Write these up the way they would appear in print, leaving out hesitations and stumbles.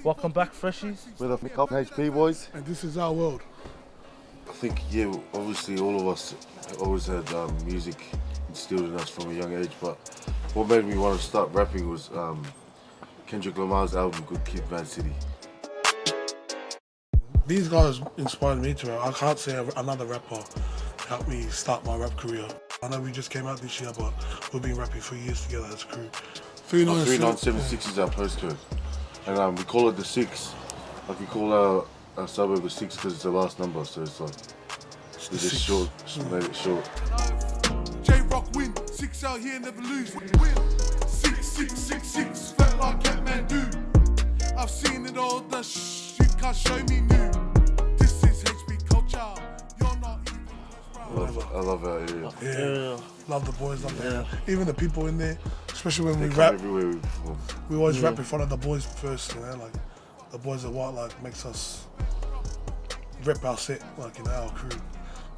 Welcome back, Freshies. With a HP Boyz. And this is our world. I think, yeah, obviously all of us always had music instilled in us from a young age, but what made me want to start rapping was Kendrick Lamar's album, Good Kid, Mad City. These guys inspired me to rap. I can't say another rapper helped me start my rap career. I know we just came out this year, but we've been rapping for years together as a crew. 3976 is our postcode. And we call it the 6. Like we call our suburb the 6 because it's the last number, so it's like, it's just short, just made it short. J-Rock win, 6 out here, never lose. Win, 6, 6, 6, 6, felt like Catman do. I've seen it all, the you can't show me new. This is HB culture, you're not even. I love our area. Yeah. Love the boys up there. Even the people in there, especially when They we come rap. everywhere we perform. We always rap in front of the boys first, you know, like the boys are what like makes us rep our set, like in our crew.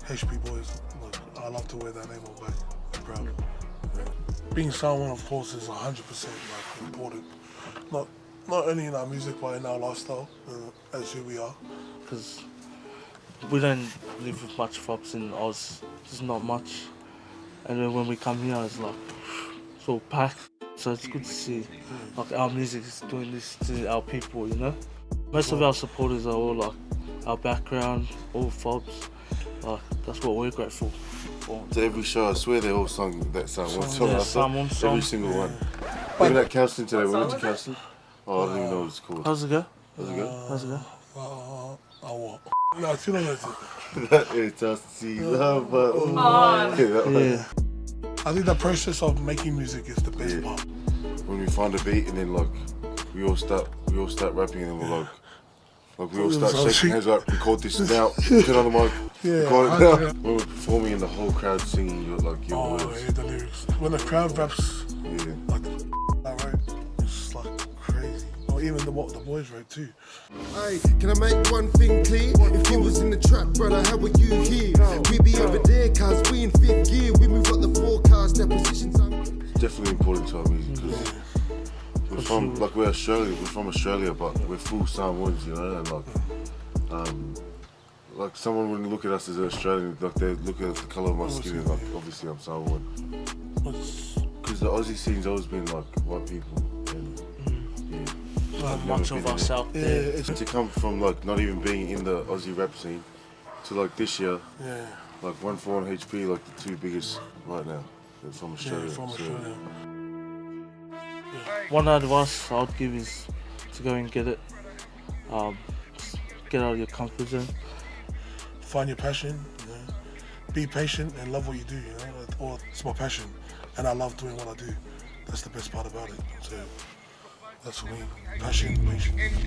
HP Boyz. Like, I love to wear that name on back. I'm proud. Being someone, of course, is 100% like important. Not only in our music, but in our lifestyle, as who we are. Because we don't live with much fobs in Oz. There's not much. And then when we come here, it's like, it's all packed. So it's good to see, like, our music is doing this to our people, you know? Most of our supporters are all, like, our background, all fobs. Like, that's what we're grateful for. To every show, I swear they all sung that song. One song Yeah, after, every single one. Even at Cowston today, we went to Cowston. Oh, I don't even know what it's called. How's it go? How's it go? How's it go? What? No, still don't know. It's just see love, but Yeah. I think the process of making music is the best part. When we find a beat and then like we all start rapping and then we're like we all start shaking hands like record this now, get on the mic, record it now. When we're performing and the whole crowd singing, you're like your words. Yeah, the lyrics. When the crowd raps, like that right, it's like crazy. Or even the Boyz wrote too. Hey, can I make one thing clear? If you was in the trap, brother, how were you here? We be over there, cause we in 5th gear. We move up the forecast, their positions. It's definitely important to our music because we're from we're from Australia, but we're full Samoans, you know, and like someone wouldn't look at us as an Australian, like they look at the colour of my skin and like obviously I'm Samoan. Because the Aussie scene's always been like white people and Not much of us out there. to come from like not even being in the Aussie rap scene to like this year, like 1-4 and HP, like the 2 biggest right now from Australia. Australia. One advice I would give is to go and get it. Get out of your comfort zone. Find your passion, you know. Be patient and love what you do, you know. Or it's my passion, and I love doing what I do. That's the best part about it. So that's for me. Passion, patience.